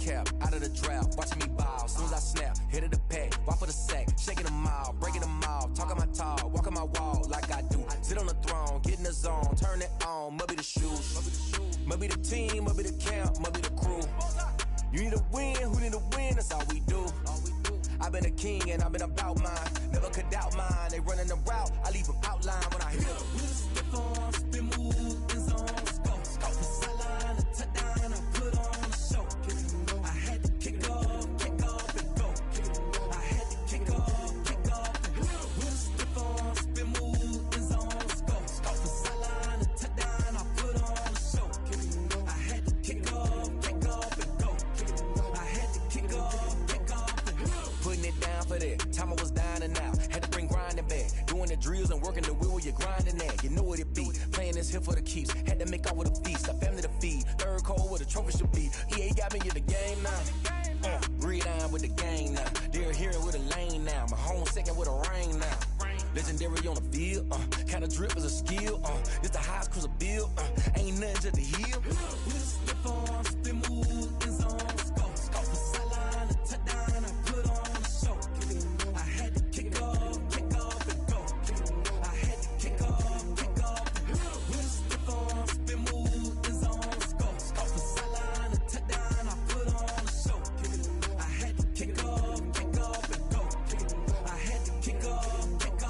cap, out of the drought, watching me ball. Soon as I snap, hit of the pack, walk for the sack, shaking them all, breaking them all, talking my talk, walking my wall like I do. Sit on the throne, get in the zone, turn it on, must be the shoes, must be the team, must be the camp, must be the crew. You need a win, who need a win, that's all we do. I've been a king and I've been about mine, never could doubt mine. They running the route, I leave them outline when I hit them. With a stiff on, spin move, in zone, scope. The sideline, a touchdown, I put on a show. I had to kick off and go. I had to kick off and go. With a stiff on, spin move, in zone, scope. The sideline, a touchdown, I put on a show. I had to kick off and go. I had to kick off and go. Putting it down for that, time I was down and out. Had to bring grinding back, doing the drills and working the wheel where you're grinding at. You know what it be, playing this here for the keeps. Had to make out with a feast, a family to feed. Third cold where the trophy should be. EA got me in the game now. Breathe down with the game now. They're here with a lane now. My home second with a rain now. Legendary on the field, kinda drip is a skill. It's the highest cruiser bill, ain't nothing just to heal. With a slip on, spin move, in zone, scope. The sideline, a touchdown, I put on a show. I had to kick off and go. I had to kick off and go. With a slip on, spin move, in zone, scope. The sideline, a touchdown, I put on a show. I had to kick off and go. I had to kick off and go.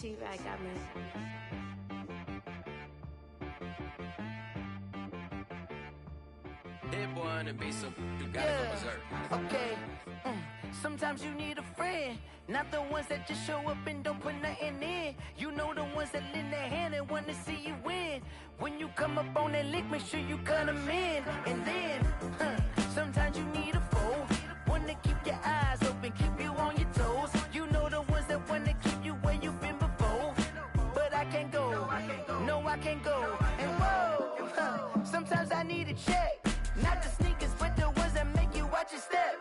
T-Rack got me. Hit boy and be some you got it from berserk. Okay. Sometimes you need a friend, not the ones that just show up and don't put nothing in. You know the ones that lend their hand and want to see you win. When you come up on that lick, make sure you cut them in. And then, sometimes you need a foe, one to keep your eyes open, keep you on your toes. You know the ones that want to keep you where you've been before. But I can't go, no I can't go. And whoa, sometimes I need a check, not the sneakers, but the ones that make you watch your step.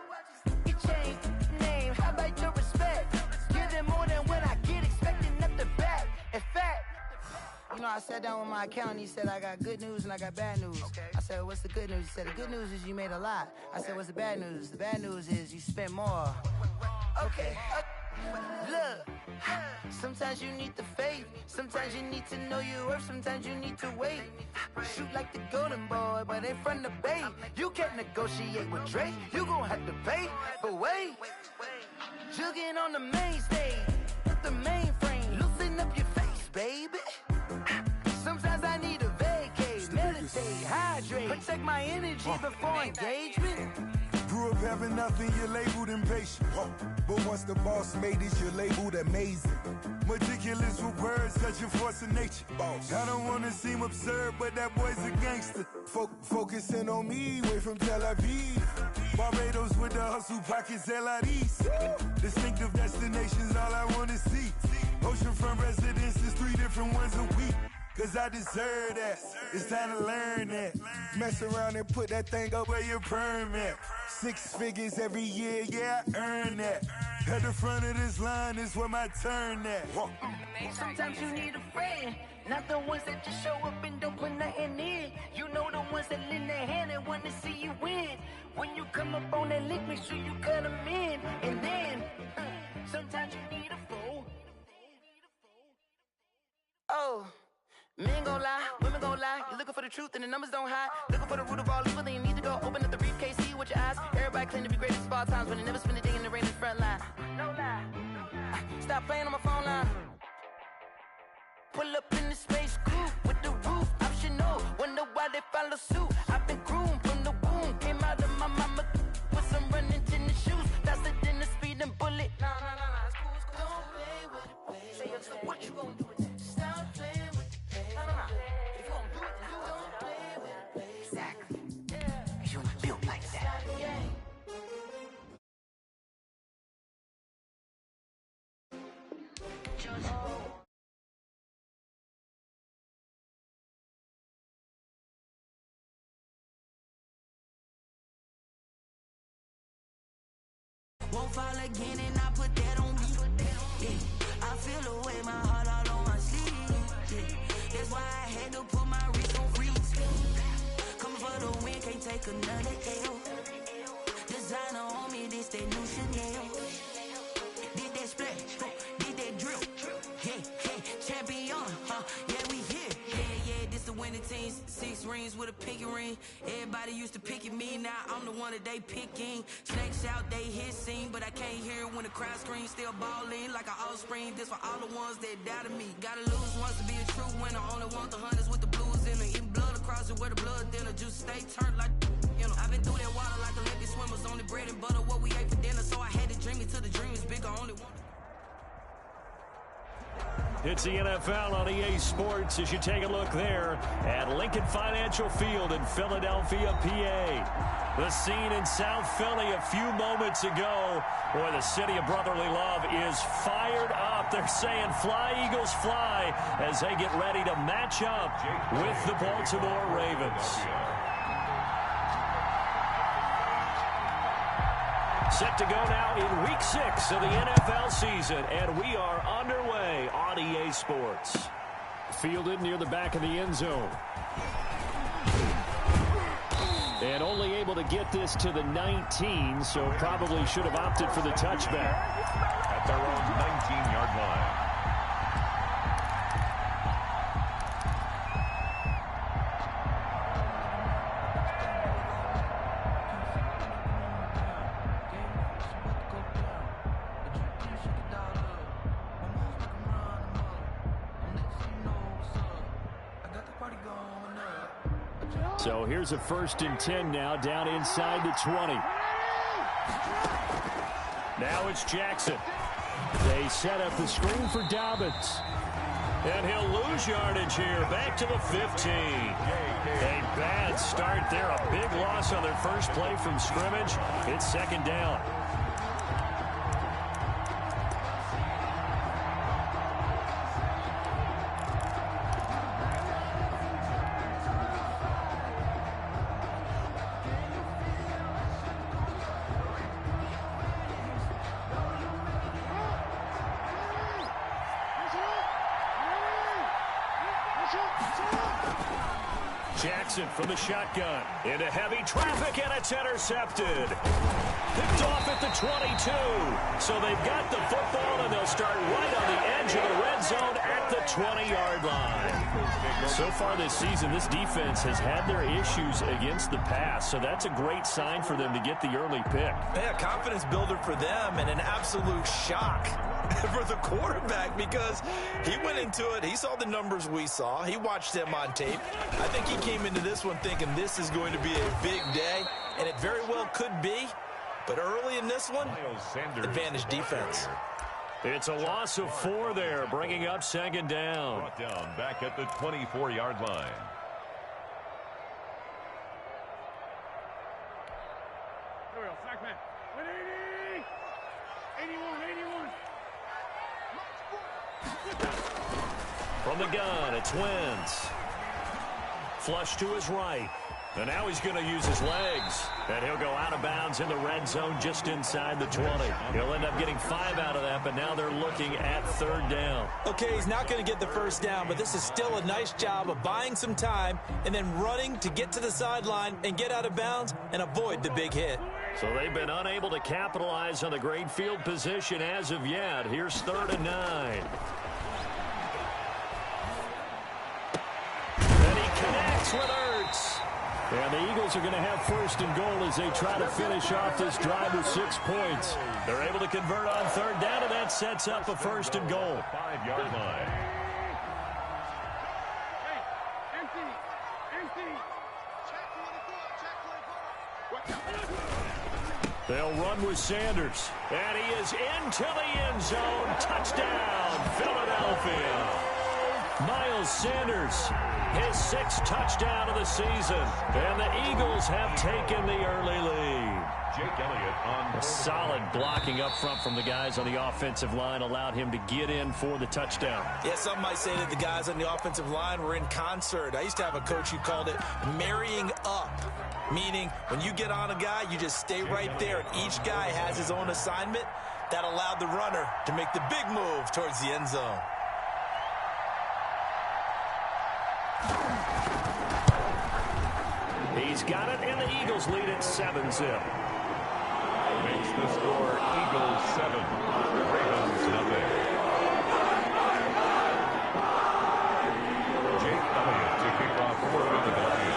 Your chain, name, how about your respect? Give them more than what I get, expecting up the back. In fact, you know, I sat down with my accountant, he said I got good news and I got bad news. Okay. I said, what's the good news? He said, the good news is you made a lot. I said, what's the bad news? The bad news is you spent more. Okay. Look, sometimes you need the faith, sometimes you need to know your worth, sometimes you need to wait. Shoot like the golden boy, but in front of the bay. You can't negotiate with Drake, you gon' have to pay. But wait, jugging on the main stage, the mainframe, loosen up your face, baby. Sometimes I need a vacate, meditate, hydrate, protect my energy before engagement. Grew up having nothing, you're labeled impatient. But once the boss made it, you're labeled amazing. Meticulous with words, such a force of nature. I don't wanna seem absurd, but that boy's a gangster. Focusing on me, way from Tel Aviv. Barbados with the hustle pockets, LIDs. Distinctive destinations, all I wanna see. Oceanfront residences, 3 different ones a week. Cause I deserve that, it's time to learn that. Mess around and put that thing up where your permit. 6 figures every year, yeah, I earn that. At the front of this line is where my turn at. Sometimes you need a friend, not the ones that just show up and don't put nothing in. You know the ones that lend their hand and want to see you win. When you come up on that lick, make sure you cut them in. And then, sometimes you need a fool. Oh. Men gon' lie, women gon' lie. You're looking for the truth and the numbers don't hide. Looking for the root of all evil, then you need to go open up the briefcase, see with your eyes. Everybody claim to be greatest of all times, but they never spend a day in the rain in the front line. No lie. Stop playing on my phone line. Pull up in the space coupe with the roof optional. Wonder why they follow suit. I've been groomed from the womb. Came out of my mama with some running tennis shoes. Faster than the speeding bullet. No, it's cool, it's cool. Don't play with it, baby. Say, what you gonna do with that? Stop playing with it. If you gon' do it, you don't play with it, baby. Exactly. Yeah. You built like that. Won't fall again and I put that on me. Yeah. I feel the way, my heart all on my sleeve. Yeah. That's why I had to put my wrist on freeze. Coming for the win, can't take another L. Designer on me, this that new Chanel. Did that splash, did that drill. Yeah, champion, yeah, we here. Yeah, this the winning teams. 6 rings with a pinky ring. Everybody used to pick at me, now I'm the one that they picking. Snakes out, they hit scene, but I can't hear it when the crowd screams. Still balling like an offspring. This for all the ones that doubted me. Gotta lose once to be a true winner. Only want the hunters with the blues in it. Eating blood across it where the blood thinner. Juice stay turned like, you know. I've been through that water like Olympic swimmers. Only bread and butter, what we ate for dinner. So I had to dream it till the dream is bigger. Only one. It's the NFL on EA Sports as you take a look there at Lincoln Financial Field in Philadelphia, PA. The scene in South Philly a few moments ago where the city of brotherly love is fired up. They're saying fly, Eagles, fly as they get ready to match up with the Baltimore Ravens. Set to go now in Week 6 of the NFL season, and we are underway on EA Sports. Fielded near the back of the end zone. And only able to get this to the 19, so probably should have opted for the touchback. At their own 19-yard line. So here's a 1st and 10 now, down inside the 20. Now it's Jackson. They set up the screen for Dobbins. And he'll lose yardage here, back to the 15. A bad start there, a big loss on their first play from scrimmage. It's 2nd down. Jackson from the shotgun into heavy traffic, and it's intercepted. Picked off at the 22. So they've got the football, and they'll start right on the edge of the red zone at the 20-yard line. So far this season, this defense has had their issues against the pass, so that's a great sign for them to get the early pick. Yeah, confidence builder for them, and an absolute shock for the quarterback, because he went into it, he saw the numbers we saw, he watched them on tape. I think he came into this one thinking this is going to be a big day, and it very well could be, but early in this one, advantage defense. It's a loss of 4 there, bringing up 2nd down. Brought down back at the 24-yard line. Here we go, sack man. 180! 81. From the gun, it's Wentz. Flush to his right. And now he's going to use his legs. And he'll go out of bounds in the red zone just inside the 20. He'll end up getting 5 out of that, but now they're looking at 3rd down. Okay, he's not going to get the 1st down, but this is still a nice job of buying some time and then running to get to the sideline and get out of bounds and avoid the big hit. So they've been unable to capitalize on the great field position as of yet. Here's 3rd and 9. And he connects with Ertz. And the Eagles are going to have 1st and goal as they try to finish off this drive with 6 points. They're able to convert on 3rd down, and that sets up a 1st and goal. 5-yard line. They'll run with Sanders. And he is into the end zone. Touchdown, Philadelphia. Miles Sanders, his 6th touchdown of the season. And the Eagles have taken the early lead. Jake Elliott on a solid blocking up front from the guys on the offensive line allowed him to get in for the touchdown. Yeah, some might say that the guys on the offensive line were in concert. I used to have a coach who called it marrying up, meaning when you get on a guy, you just stay right there, and each guy has his own assignment. That allowed the runner to make the big move towards the end zone. He's got it, and the Eagles lead at 7-zip. Makes the score Eagles 7, Ravens nothing. Jake Elliott to kick off for Philadelphia.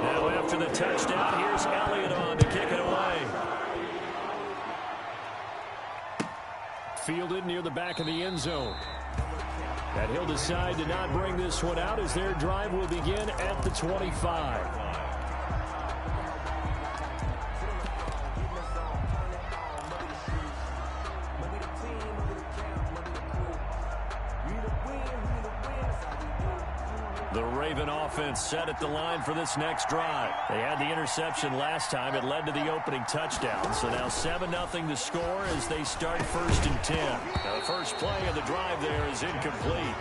Now after the touchdown, here's Elliott on to kick it away. Fielded near the back of the end zone. And he'll decide to not bring this one out as their drive will begin at the 25. The Raven offense set at the line for this next drive. They had the interception last time. It led to the opening touchdown. So now 7-0 to score as they start 1st and 10. Now the first play of the drive there is incomplete.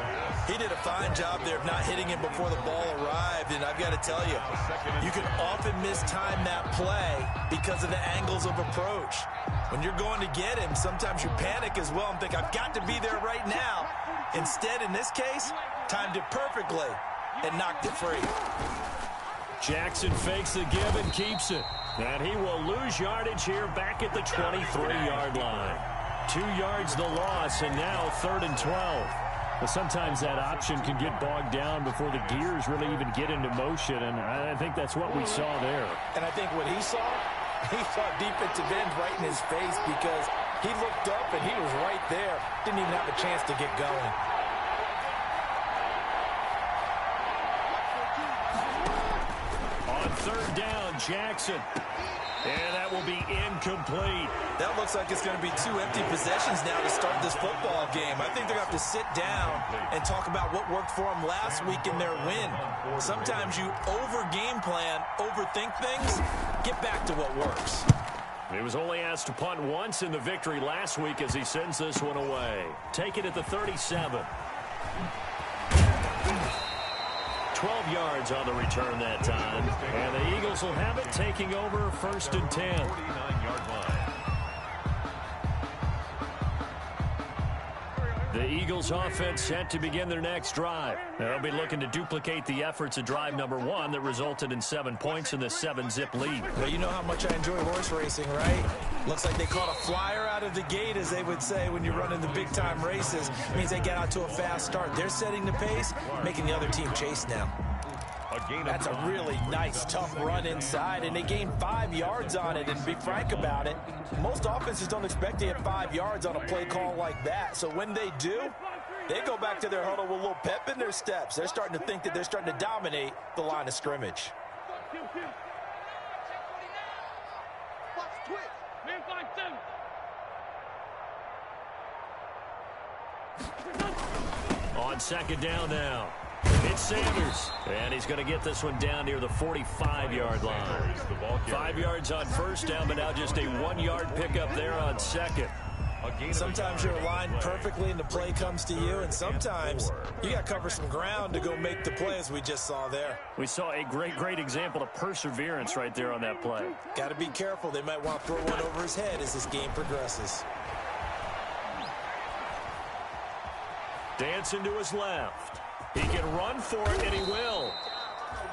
He did a fine job there of not hitting him before the ball arrived. And I've got to tell you, you can often mistime that play because of the angles of approach. When you're going to get him, sometimes you panic as well and think, I've got to be there right now. Instead, in this case, timed it perfectly and knocked it free. Jackson fakes the give and keeps it. And he will lose yardage here back at the 23-yard line. 2 yards the loss, and now 3rd and 12. But sometimes that option can get bogged down before the gears really even get into motion, and I think that's what we saw there. And I think what he saw defensive end right in his face, because he looked up and he was right there. Didn't even have a chance to get going. third down, Jackson. And that will be incomplete. That looks like it's going to be 2 empty possessions now to start this football game. I think they're going to have to sit down and talk about what worked for them last week in their win. Sometimes you over-game plan, overthink things, get back to what works. He was only asked to punt once in the victory last week as he sends this one away. Take it at the 37. 12 yards on the return that time. And the Eagles will have it, taking over 1st and 10. 49-yard line. The Eagles offense set to begin their next drive. They'll be looking to duplicate the efforts of drive number 1 that resulted in 7 points in the 7-zip lead. Well, you know how much I enjoy horse racing, right? Looks like they caught a flyer out of the gate, as they would say when you're running the big-time races. It means they get out to a fast start. They're setting the pace, making the other team chase now. That's a really nice, tough run inside, and they gained 5 yards on it. And to be frank about it, most offenses don't expect to get 5 yards on a play call like that. So when they do, they go back to their huddle with a little pep in their steps. They're starting to think that they're starting to dominate the line of scrimmage. On 2nd down now. It's Sanders, and he's going to get this one down near the 45-yard line. 5 yards on 1st down, but now just a 1-yard pickup there on 2nd. Sometimes you're aligned perfectly and the play comes to you, and sometimes you got to cover some ground to go make the play, as we just saw there. We saw a great example of perseverance right there on that play. Got to be careful. They might want to throw one over his head as this game progresses. Dancing to his left. He can run for it, and he will.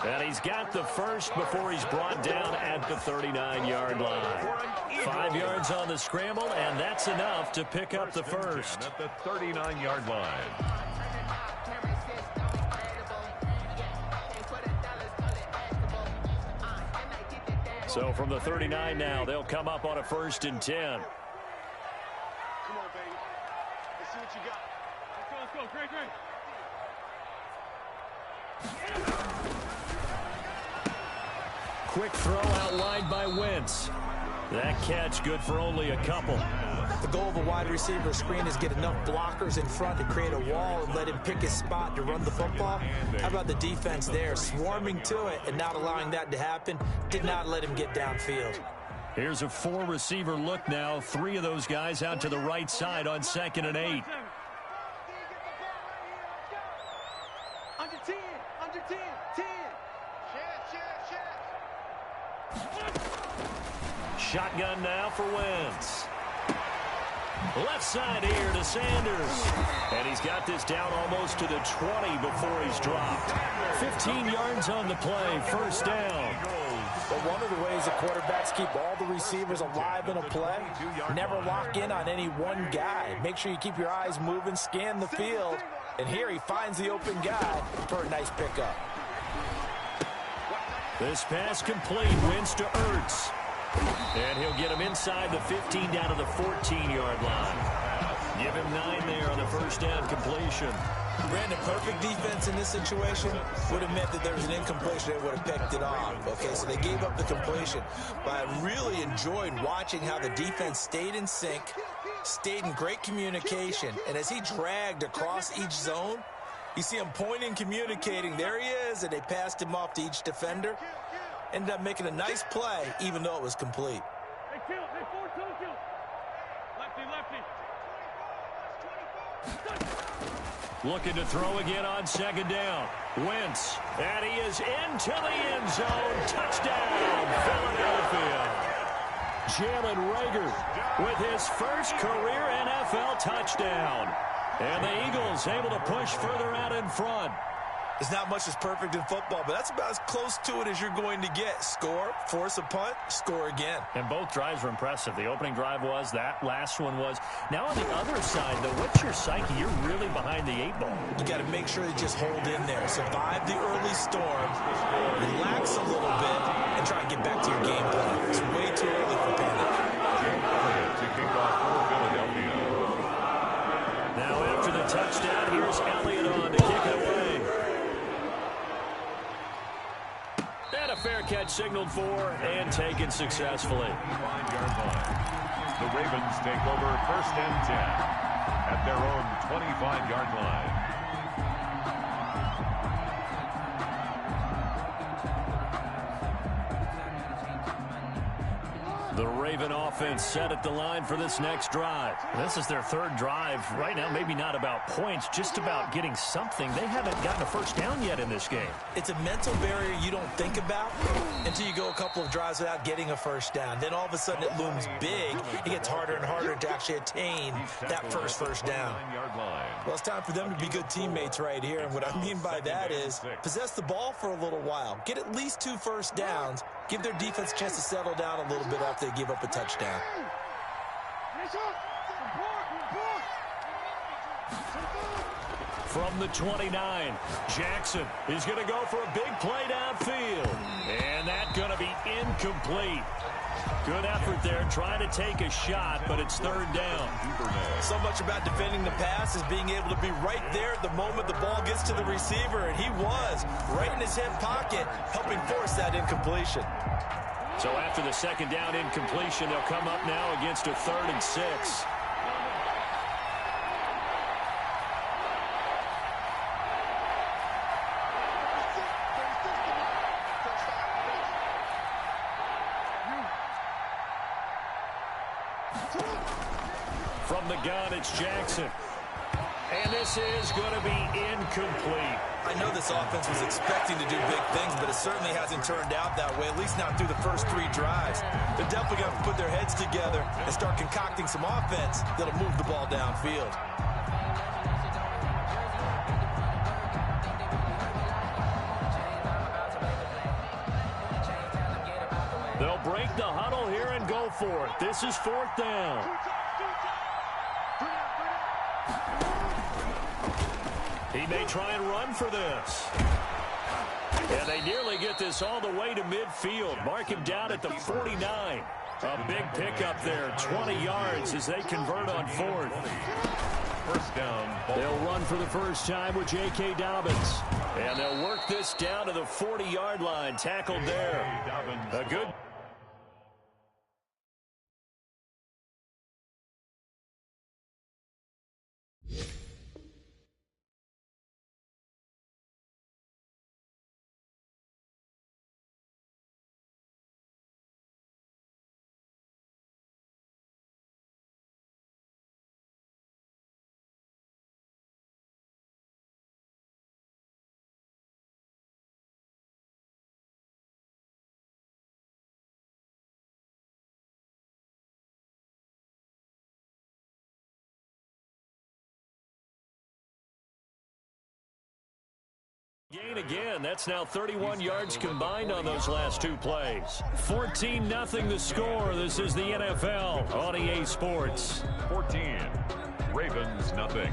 And he's got the first before he's brought down at the 39-yard line. 5 yards on the scramble, and that's enough to pick up the first. At the 39-yard line. So from the 39 now, they'll come up on a 1st and 10. Come on, baby. Let's see what you got. Let's go. Great. Quick throw out wide by Wentz. That catch good for only a couple. The goal of a wide receiver screen is get enough blockers in front to create a wall and let him pick his spot to run the football. How about the defense there, swarming to it and not allowing that to happen? Did not let him get downfield. Here's a 4-receiver look now. 3 of those guys out to the right side on 2nd and 8. Under 10, 10. Shotgun now for Wentz. Left side here to Sanders. And he's got this down almost to the 20 before he's dropped. 15 yards on the play, 1st down. But one of the ways the quarterbacks keep all the receivers alive in a play, never lock in on any one guy. Make sure you keep your eyes moving, scan the field. And here he finds the open guy for a nice pickup. This pass complete. Wentz to Ertz. And he'll get him inside the 15 down to the 14-yard line. Give him 9 there on the 1st down completion. Brandon, perfect defense in this situation would have meant that there was an incompletion. They would have picked it off. Okay, so they gave up the completion. But I really enjoyed watching how the defense stayed in sync, stayed in great communication. And as he dragged across each zone, you see him pointing, communicating. There he is, and they passed him off to each defender. Ended up making a nice play, even though it was complete. Hey, kill. Hey, 4-2, kill. Lefty. Looking to throw again on 2nd down. Wentz, and he is into the end zone. Touchdown, Philadelphia. Jalen Reagor with his first career NFL touchdown. And the Eagles able to push further out in front. There's not much that's perfect in football, but that's about as close to it as you're going to get. Score, force a punt, score again. And both drives were impressive. The opening drive was, that last one was. Now on the other side, though, what's your psyche? You're really behind the 8 ball. You got to make sure you just hold in there. Survive the early storm, relax a little bit, and try and get back to your game plan. It's way too early for panic. To kick off for Philadelphia. Now after the touchdown, here's Elliott on to kick it away. And a fair catch signaled for and taken successfully. 5-yard line. The Ravens take over 1st and 10 at their own 25-yard line. The Raven offense set at the line for this next drive. This is their 3rd drive. Right now, maybe not about points, just about getting something. They haven't gotten a first down yet in this game. It's a mental barrier you don't think about until you go a couple of drives without getting a first down. Then all of a sudden it looms big. It gets harder and harder to actually attain that first down. Well, it's time for them to be good teammates right here. And what I mean by that is possess the ball for a little while. Get at least 2 first downs. Give their defense a chance to settle down a little bit after they give up a touchdown. From the 29, Jackson is going to go for a big play downfield. And that's going to be incomplete. Good effort there, trying to take a shot, but it's 3rd down. So much about defending the pass is being able to be right there at the moment the ball gets to the receiver, and he was right in his hip pocket, helping force that incompletion. So after the 2nd down incompletion, they'll come up now against a 3rd and 6. From the gun, it's Jackson. And this is going to be incomplete. I know this offense was expecting to do big things, but it certainly hasn't turned out that way, at least not through the first 3 drives. They're definitely going to put their heads together and start concocting some offense that'll move the ball downfield. They'll break the huddle here and go for it. This is 4th down. He may try and run for this. And they nearly get this all the way to midfield. Mark him down at the 49. A big pickup there, 20 yards as they convert on 4th. First down. They'll run for the first time with J.K. Dobbins. And they'll work this down to the 40-yard line, tackled there. A good gain again. That's now 31 yards combined on those last 2 plays. 14-0 the score. This is the NFL on EA Sports. 14. Ravens, nothing.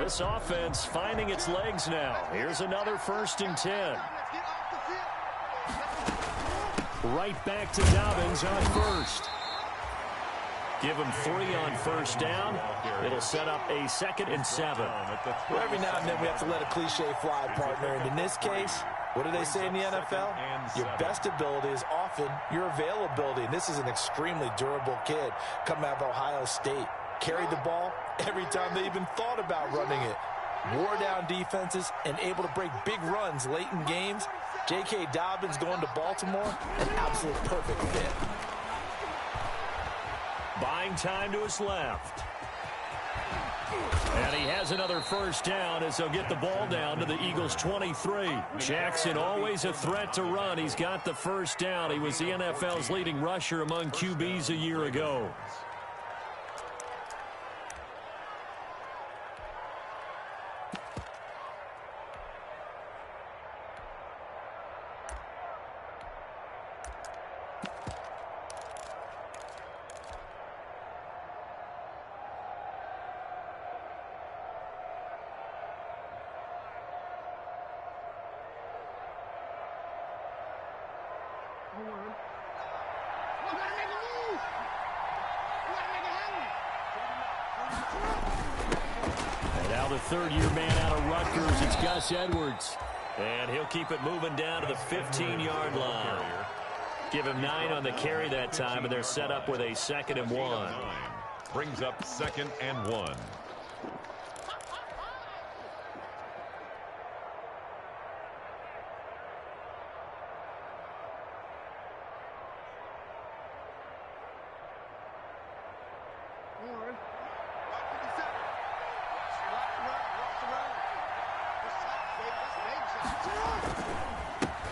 This offense finding its legs now. Here's another 1st and 10. Right back to Dobbins on 1st. Give him 3 on 1st down. It'll set up a 2nd and 7. Well, every now and then we have to let a cliche fly, partner. And in this case, what do they say in the NFL? Your best ability is often your availability. And this is an extremely durable kid coming out of Ohio State. Carried the ball every time they even thought about running it. Wore down defenses and able to break big runs late in games. J.K. Dobbins going to Baltimore, an absolute perfect fit. Buying time to his left. And he has another 1st down as they'll get the ball down to the Eagles' 23. Jackson always a threat to run. He's got the 1st down. He was the NFL's leading rusher among QBs a year ago. And now the 3rd-year man out of Rutgers, it's Gus Edwards. And he'll keep it moving down to the 15-yard line. Give him 9 on the carry that time, and they're set up with a 2nd and 1. Brings up 2nd and 1.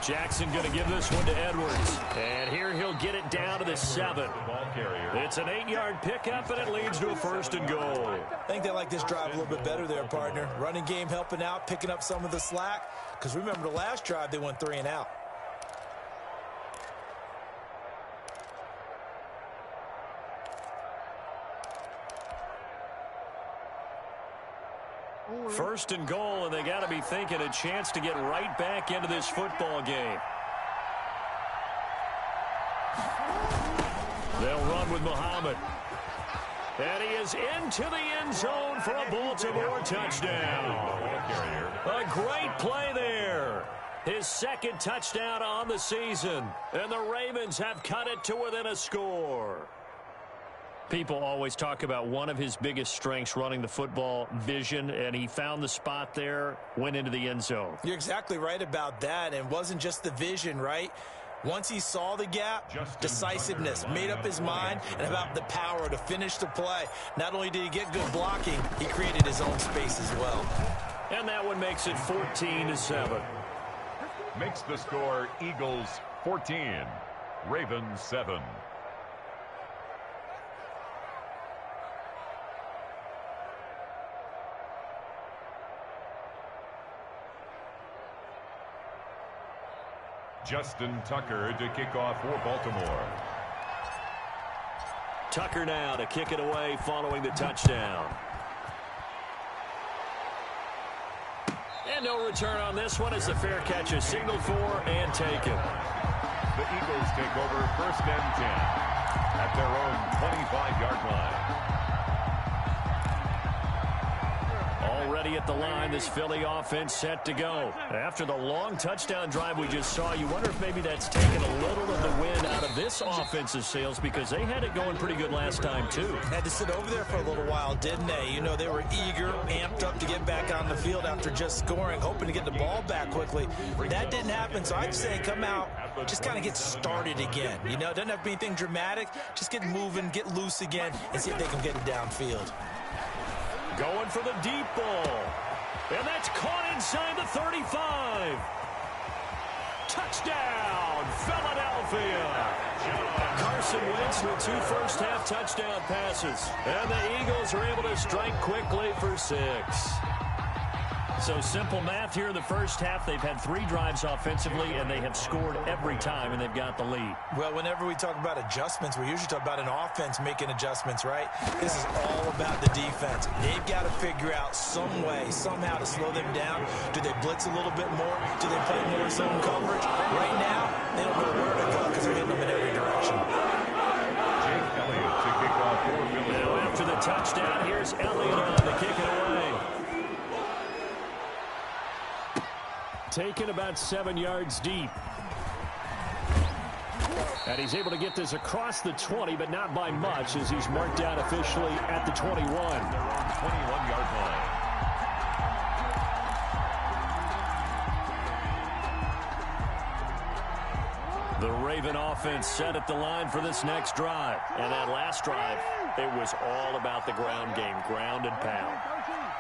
Jackson going to give this one to Edwards. And here he'll get it down to the 7. It's an 8-yard pickup, and it leads to a 1st and goal. I think they like this drive a little bit better there, partner. Running game helping out, picking up some of the slack. Because remember the last drive, they went 3 and out. First and goal, and they got to be thinking a chance to get right back into this football game. They'll run with Muhammad. And he is into the end zone for a Baltimore touchdown. A great play there. His 2nd touchdown on the season. And the Ravens have cut it to within a score. People always talk about one of his biggest strengths, running the football, vision, and he found the spot there, went into the end zone. You're exactly right about that, and it wasn't just the vision, right? Once he saw the gap, decisiveness, made up his mind, and about the power to finish the play. Not only did he get good blocking, he created his own space as well. And that one makes it 14-7. Makes the score Eagles 14, Ravens 7. Justin Tucker to kick off for Baltimore. Tucker now to kick it away following the touchdown. And no return on this one as the fair catch is signaled for and taken. The Eagles take over 1st and 10 at their own 25-yard line. Already at the line, this Philly offense set to go. After the long touchdown drive we just saw, you wonder if maybe that's taken a little of the wind out of this offensive sails because they had it going pretty good last time, too. Had to sit over there for a little while, didn't they? You know, they were eager, amped up to get back on the field after just scoring, hoping to get the ball back quickly. That didn't happen, so I'd say come out, just kind of get started again. You know, it doesn't have to be anything dramatic. Just get moving, get loose again, and see if they can get it downfield. Going for the deep ball. And that's caught inside the 35. Touchdown, Philadelphia. Carson Wentz with 2 first-half touchdown passes. And the Eagles are able to strike quickly for 6. So simple math here in the first half. They've had 3 drives offensively, and they have scored every time, and they've got the lead. Well, whenever we talk about adjustments, we usually talk about an offense making adjustments, right? This is all about the defense. They've got to figure out some way, somehow to slow them down. Do they blitz a little bit more? Do they play more zone coverage? Right now, they don't know where to go because they're hitting them in every direction. Jake Elliott to kick off for Philly. Now after the touchdown, here's Elliott on to kick it away. Taken about 7 yards deep. And he's able to get this across the 20, but not by much, as he's marked down officially at the 21. They're on 21-yard line. The Raven offense set at the line for this next drive. And that last drive, it was all about the ground game, ground and pound.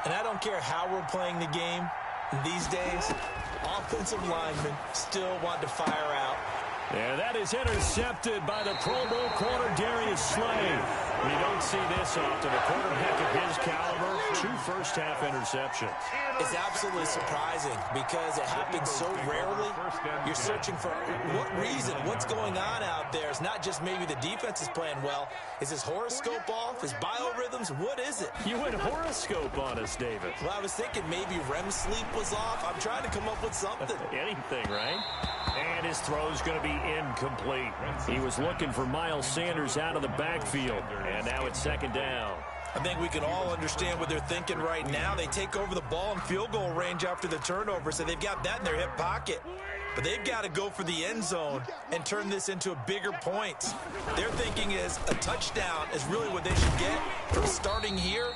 And I don't care how we're playing the game these days, offensive linemen still want to fire out. And that is intercepted by the Pro Bowl corner, Darius Slay. You don't see this often. A quarterback of his caliber, 2 first-half interceptions. It's absolutely surprising because it happens so rarely. You're searching for what reason, what's going on out there. It's not just maybe the defense is playing well. Is his horoscope off? His biorhythms? What is it? You went horoscope on us, David. Well, I was thinking maybe REM sleep was off. I'm trying to come up with something. Anything, right? And his throw's going to be incomplete. He was looking for Miles Sanders out of the backfield. And now it's second down. I think we can all understand what they're thinking right now. They take over the ball in field goal range after the turnover, so they've got that in their hip pocket. But they've got to go for the end zone and turn this into a bigger point. Their thinking is a touchdown is really what they should get from starting here.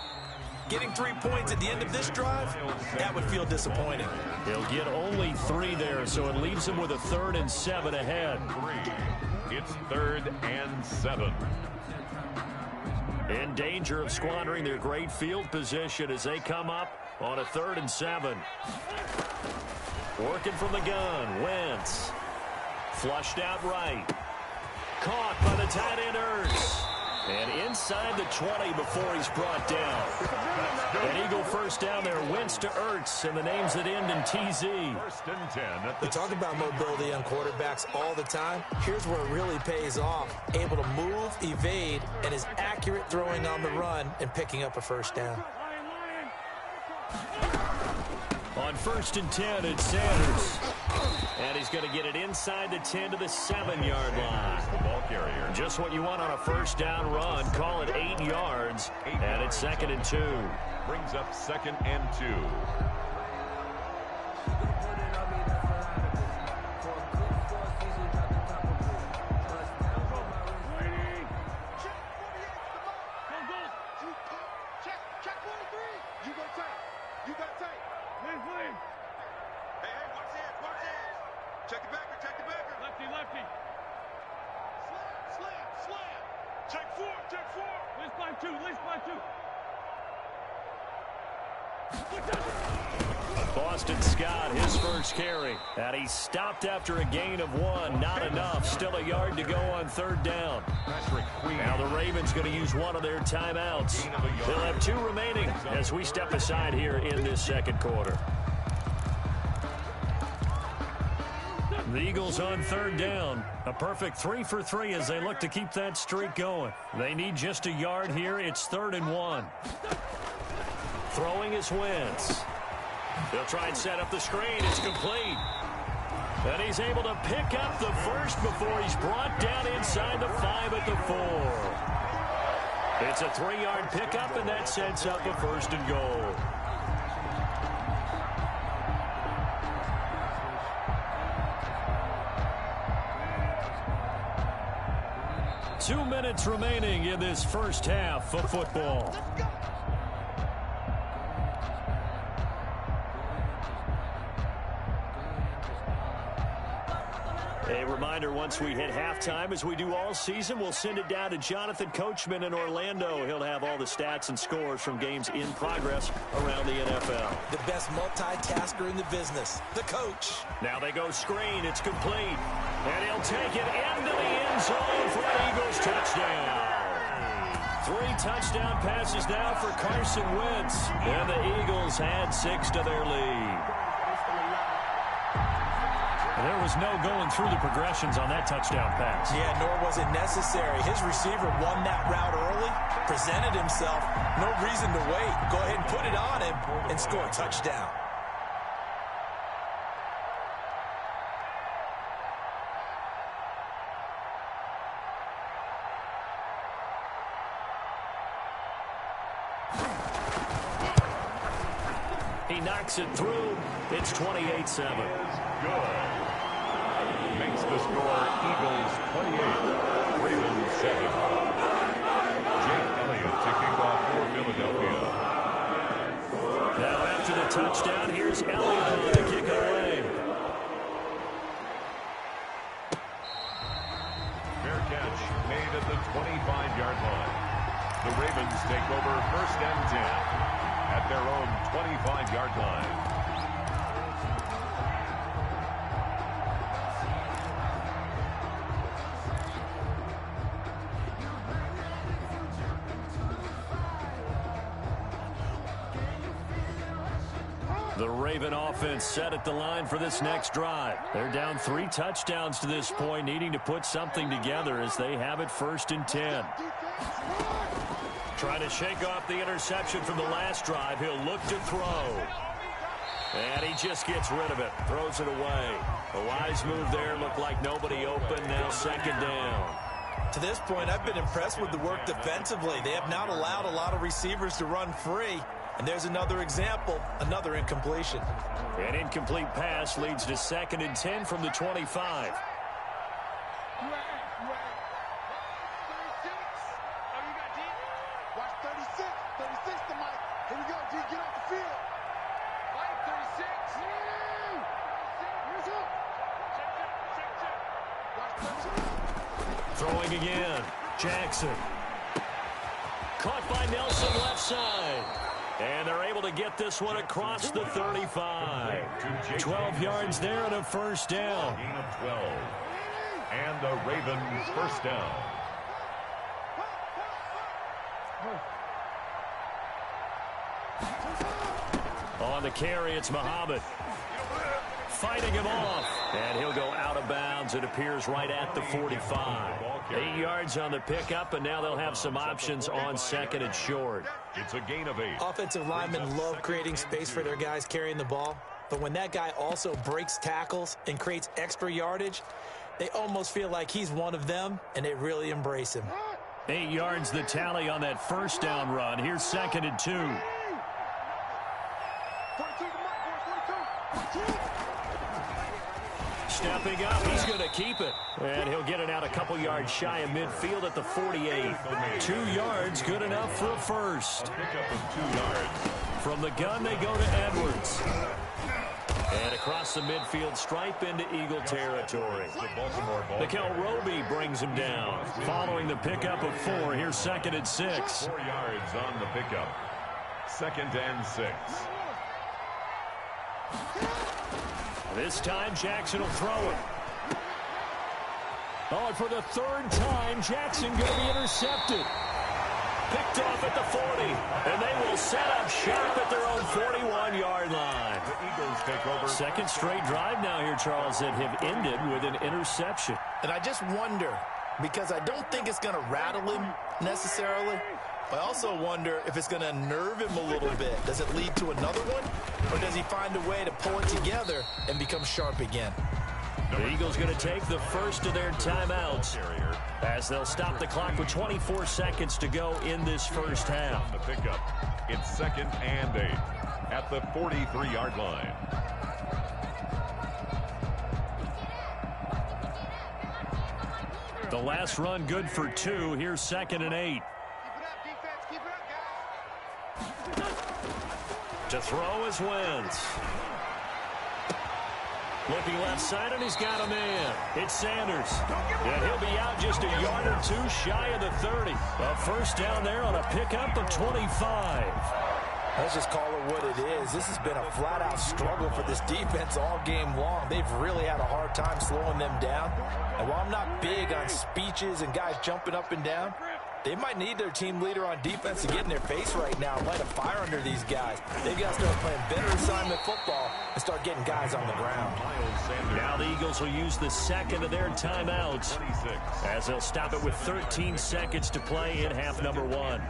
Getting 3 points at the end of this drive, that would feel disappointing. He'll get only 3 there, so it leaves him with a 3rd and 7 ahead. It's 3rd and 7. In danger of squandering their great field position as they come up on a 3rd and 7. Working from the gun, Wentz. Flushed out right. Caught by the tight end Ertz. And inside the 20 before he's brought down. An Eagle first down there, Wentz to Ertz, and the names that end in TZ. 1st and 10. We talk about mobility on quarterbacks all the time. Here's where it really pays off. Able to move, evade, and is accurate throwing on the run and picking up a first down. On 1st and 10, it's Sanders. And he's going to get it inside the 10 to the 7-yard line. The ball carrier. Just what you want on a first down run. Call it 8 yards. And it's 2nd and 2. Brings up 2nd and 2. Boston Scott, his first carry. And he stopped after a gain of 1. Not enough. Still a yard to go on 3rd down. Now the Ravens going to use one of their timeouts. They'll have 2 remaining as we step aside here in this 2nd quarter. The Eagles on 3rd down. A perfect 3 for 3 as they look to keep that streak going. They need just a yard here. It's 3rd and 1. Throwing is Wentz. They'll try and set up the screen. It's complete. And he's able to pick up the first before he's brought down inside the 5 at the 4. It's a 3-yard pickup, and that sets up a 1st and goal. Two minutes remaining in this first half of football. A reminder, once we hit halftime, as we do all season, we'll send it down to Jonathan Coachman in Orlando. He'll have all the stats and scores from games in progress around the NFL. The best multitasker in the business, the coach. Now they go screen. It's complete. And he'll take it into the end zone for an Eagles touchdown. 3 touchdown passes now for Carson Wentz. And the Eagles add 6 to their lead. There was no going through the progressions on that touchdown pass. Yeah, nor was it necessary. His receiver won that route early, presented himself. No reason to wait. Go ahead and put it on him and score a touchdown. He knocks it through. It's 28-7. Good. Makes the score Eagles 28, Ravens 7. Jake Elliott to kick off for Philadelphia. Now after the touchdown, here's Elliott to kick it away. Fair catch made at the 25-yard line. The Ravens take over 1st and 10 at their own 25-yard line. The Raven offense set at the line for this next drive. They're down 3 touchdowns to this point, needing to put something together as they have it 1st and 10. Trying to shake off the interception from the last drive. He'll look to throw. And he just gets rid of it. Throws it away. A wise move there. Looked like nobody open. Now 2nd down. To this point, I've been impressed with the work defensively. They have not allowed a lot of receivers to run free. And there's another example, another incompletion. An incomplete pass leads to 2nd and 10 from the 25. Throwing again. Jackson. Caught by Nelson left side. And they're able to get this one across the 35. 12 yards there and a 1st down. Gain of 12. And the Ravens 1st down. On the carry, it's Muhammad. Fighting him off. And he'll go out of bounds. It appears right at the 45. 8 yards on the pickup, and now they'll have some options on 2nd and short. It's a gain of 8. Offensive linemen love creating space for their guys carrying the ball. But when that guy also breaks tackles and creates extra yardage, they almost feel like he's one of them, and they really embrace him. 8 yards the tally on that 1st down run. Here's 2nd and 2. Stepping up, he's going to keep it. And he'll get it out a couple yards shy of midfield at the 48. 2 yards, good enough for a 1st. Pickup of 2 yards. From the gun, they go to Edwards. And across the midfield stripe into Eagle territory. Mikel Roby brings him down. Following the pickup of 4, here's 2nd and 6. 4 yards on the pickup. 2nd and 6. This time, Jackson will throw it. Oh, and for the 3rd time, Jackson going to be intercepted. Picked off at the 40, and they will set up shop at their own 41-yard line. The Eagles take over. 2nd straight drive now here, Charles, that have ended with an interception. And I just wonder, because I don't think it's going to rattle him necessarily, I also wonder if it's going to unnerve him a little bit. Does it lead to another one? Or does he find a way to pull it together and become sharp again? The Eagles going to take the first of their timeouts as they'll stop the clock with 24 seconds to go in this 1st half. The pickup. It's 2nd and 8 at the 43-yard line. The last run good for 2. Here's 2nd and 8. To throw is Wentz. Looking left side, and he's got a man. It's Sanders. And he'll be out just a yard or 2 shy of the 30. A 1st down there on a pickup of 25. Let's just call it what it is. This has been a flat-out struggle for this defense all game long. They've really had a hard time slowing them down. And while I'm not big on speeches and guys jumping up and down, They might need their team leader on defense to get in their face right now and light a fire under these guys. They've got to start playing better assignment football and start getting guys on the ground. Now the Eagles will use the second of their timeouts as they'll stop it with 13 seconds to play in half number 1.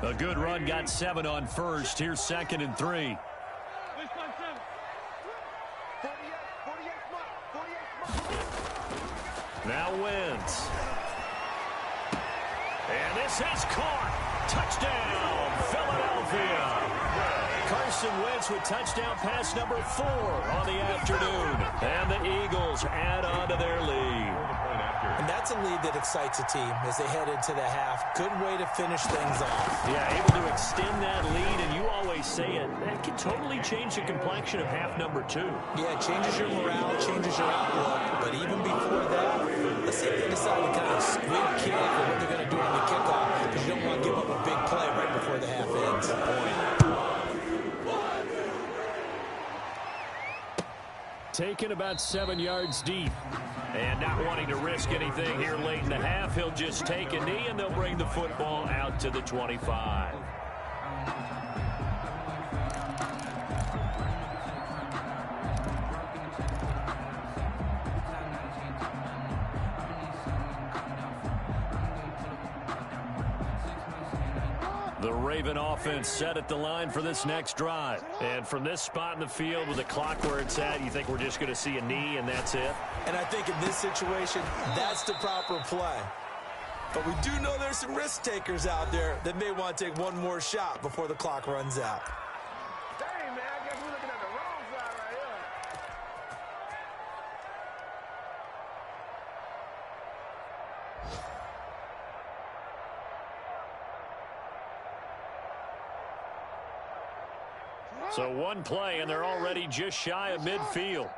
A good run got 7 on first. Here's 2nd and 3. Now Wentz. And this is caught. Touchdown, Philadelphia. Carson Wentz with touchdown pass number 4 on the afternoon. And the Eagles add on to their lead. And that's a lead that excites a team as they head into the half. Good way to finish things off. Yeah, able to extend that lead, and you always say it, that can totally change the complexion of half number 2. Yeah, it changes your morale, changes your outlook. But even before that, let's see if they decide to kind of squid kick or what they're going to do on the kickoff, because you don't want to give up a big play right before the half ends. Taken about 7 yards deep. And not wanting to risk anything here late in the half, he'll just take a knee, and they'll bring the football out to the 25. The Raven offense set at the line for this next drive. And from this spot in the field with the clock where it's at, you think we're just going to see a knee and that's it? And I think in this situation, that's the proper play. But we do know there's some risk takers out there that may want to take one more shot before the clock runs out. Dang, man, I guess we're looking at the wrong side right here. So one play, and they're already just shy of midfield.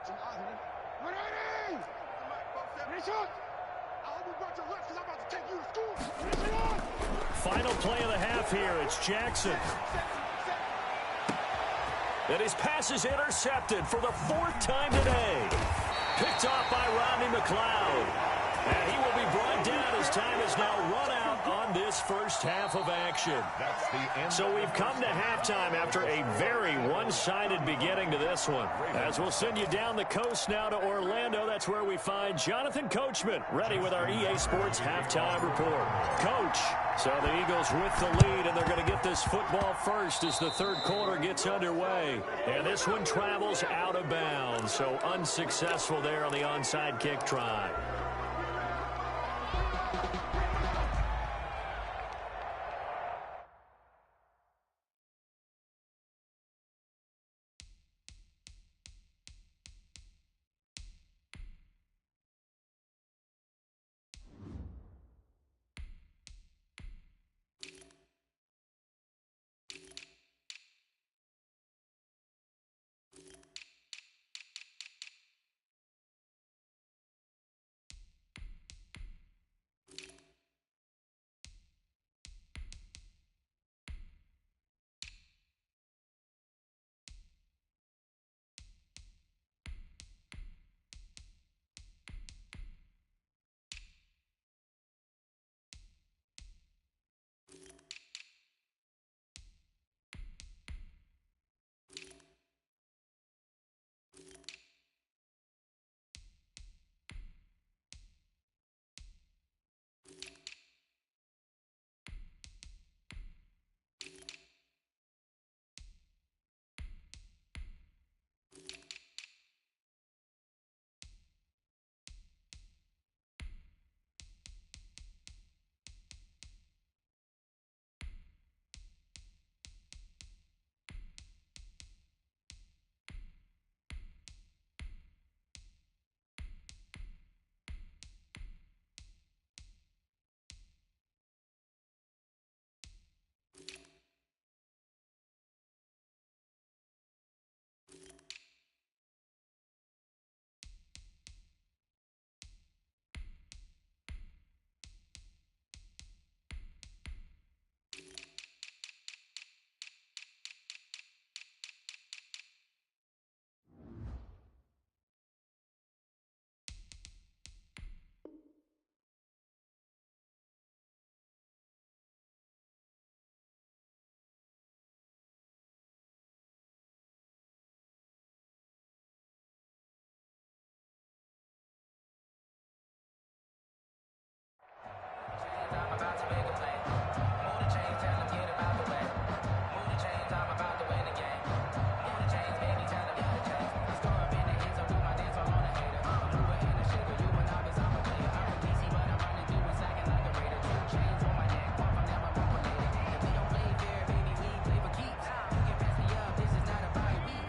Final play of the half here. It's Jackson. And his pass is intercepted for the 4th time today. Picked off by Rodney McLeod. And he will be brought down as time is now run out on this first half of action. So we've come to halftime after a very one-sided beginning to this one. As we'll send you down the coast now to Orlando, that's where we find Jonathan Coachman ready with our EA Sports halftime report. Coach, so the Eagles with the lead, and they're going to get this football first as the third quarter gets underway. And this one travels out of bounds, so unsuccessful there on the onside kick try.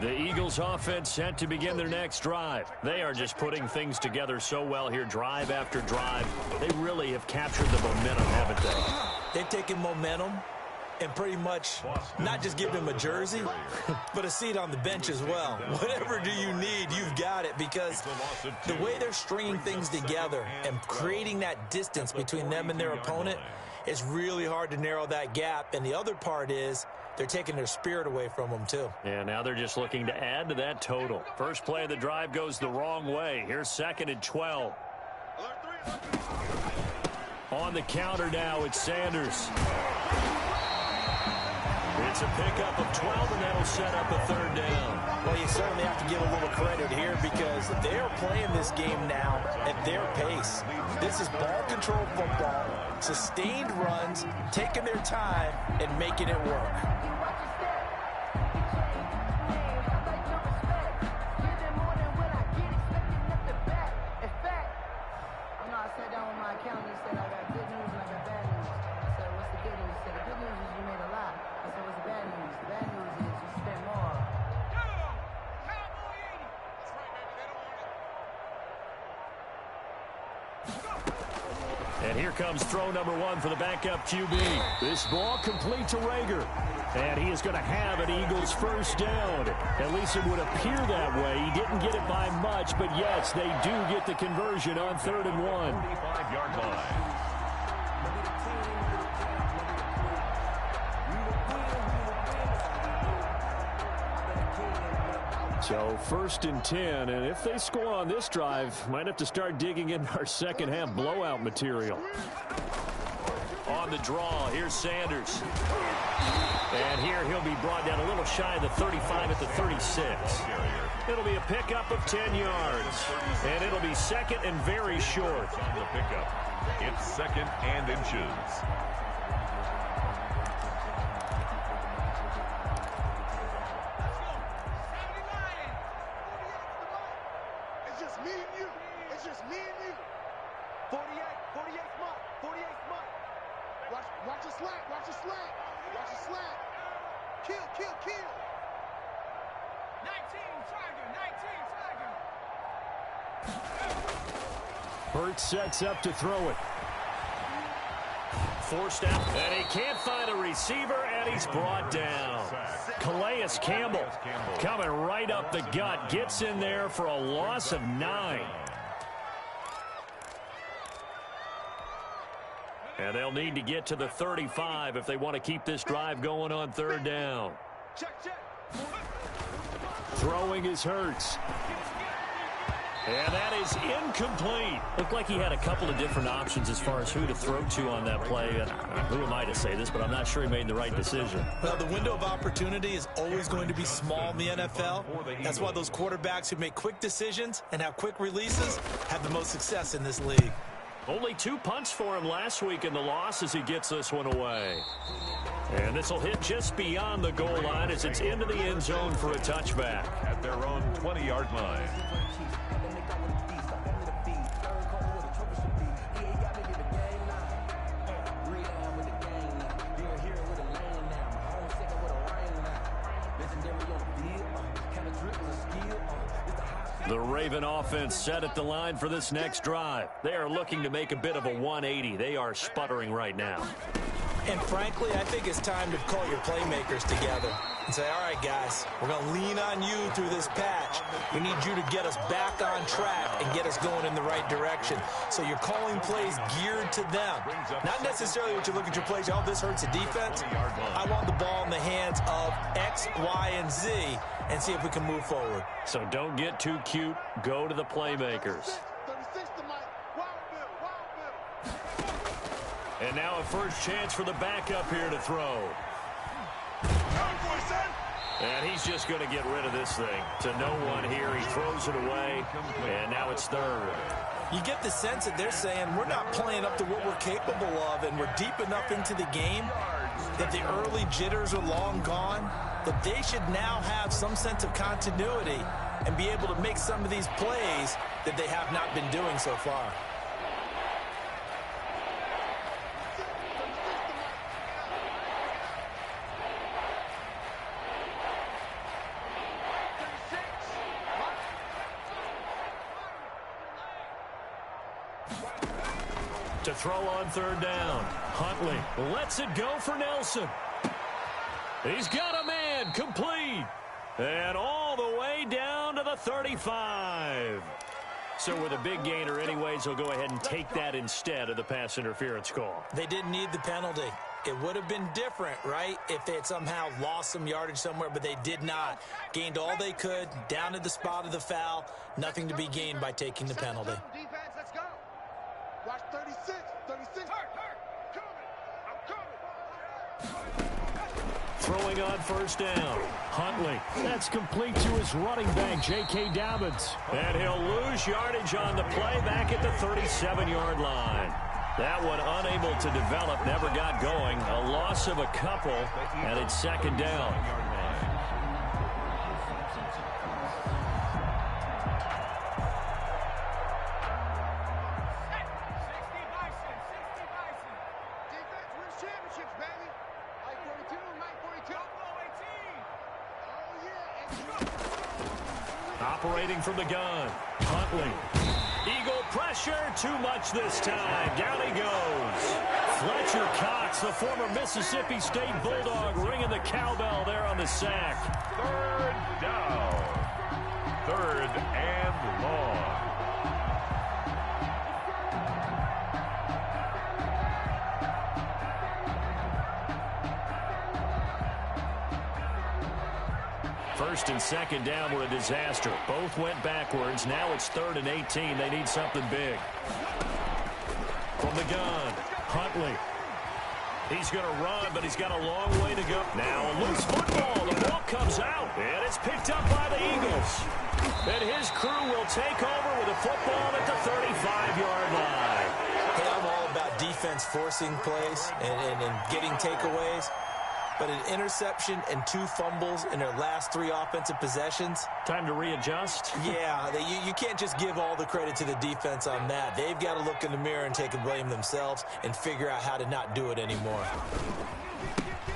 The Eagles offense set to begin their next drive. They are just putting things together so well here, drive after drive. They really have captured the momentum, haven't they? They've taken momentum and pretty much not just give them a jersey, but a seat on the bench as well. Whatever do you need, you've got it, because the way they're stringing things together and creating that distance between them and their opponent, it's really hard to narrow that gap. And the other part is they're taking their spirit away from them, too. And now they're just looking to add to that total. First play of the drive goes the wrong way. Here's 2nd and 12. On the counter now, it's Sanders. It's a pickup of 12, and that'll set up a 3rd down. Well, you certainly have to give a little credit here, because they're playing this game now at their pace. This is ball control football, sustained runs, taking their time, and making it work. And here comes throw number 1 for the backup QB. This ball complete to Rager. And he is going to have an Eagles first down. At least it would appear that way. He didn't get it by much, but yes, they do get the conversion on 3rd and 1. 25-yard line. So 1st and 10, and if they score on this drive, might have to start digging in our second half blowout material. On the draw, here's Sanders. And here he'll be brought down a little shy of the 35 at the 36. It'll be a pickup of 10 yards. And it'll be 2nd and very short. On the pickup, it's 2nd and inches. Watch the slack. Watch the slack. Kill. 19 Tiger. Hurts sets up to throw it. Forced out, and he can't find a receiver, and he's brought down. Calais Campbell coming right up the gut, gets in there for a loss of 9. And they'll need to get to the 35 if they want to keep this drive going on 3rd down. Throwing is Hurts. And that is incomplete. Looked like he had a couple of different options as far as who to throw to on that play. And who am I to say this, but I'm not sure he made the right decision. Well, the window of opportunity is always going to be small in the NFL. That's why those quarterbacks who make quick decisions and have quick releases have the most success in this league. Only 2 punts for him last week in the loss as he gets this one away. And this will hit just beyond the goal line as it's into the end zone for a touchback. At their own 20-yard line. The Raven offense set at the line for this next drive. They are looking to make a bit of a 180. They are sputtering right now. And frankly, I think it's time to call your playmakers together and say, all right, guys, we're going to lean on you through this patch. We need you to get us back on track and get us going in the right direction. So you're calling plays geared to them. Not necessarily what you look at your plays, oh, this hurts the defense. I want the ball in the hands of X, Y, and Z and see if we can move forward. So don't get too cute. Go to the playmakers. And now a first chance for the backup here to throw. And he's just going to get rid of this thing. To no one here. He throws it away. And now it's 3rd. You get the sense that they're saying we're not playing up to what we're capable of, and we're deep enough into the game that the early jitters are long gone, that they should now have some sense of continuity and be able to make some of these plays that they have not been doing so far. To throw on third down. Huntley lets it go for Nelson. He's got a man, complete. And all the way down to the 35. So with a big gainer anyways, he'll go ahead and take that instead of the pass interference call. They didn't need the penalty. It would have been different, right, if they had somehow lost some yardage somewhere, but they did not. Gained all they could, down at the spot of the foul. Nothing to be gained by taking the penalty. Defense, let's go. Watch 36. 36. Throwing on first down. Huntley. That's complete to his running back, J.K. Dobbins. And he'll lose yardage on the play back at the 37-yard line. That one unable to develop, never got going. A loss of a couple, and it's second down. Operating from the gun. Huntley. Eagle pressure, too much this time. Down he goes. Fletcher Cox, the former Mississippi State Bulldog, ringing the cowbell there on the sack. Third down. Third and long. First and second down were a disaster. Both went backwards. Now it's 3rd and 18. They need something big. From the gun, Huntley. He's going to run, but he's got a long way to go. Now a loose football. The ball comes out, and it's picked up by the Eagles. And his crew will take over with a football at the 35-yard line. Hey, I'm all about defense forcing plays and getting takeaways. But an interception and 2 fumbles in their last 3 offensive possessions. Time to readjust? Yeah, you can't just give all the credit to the defense on that. They've got to look in the mirror and take the blame themselves and figure out how to not do it anymore.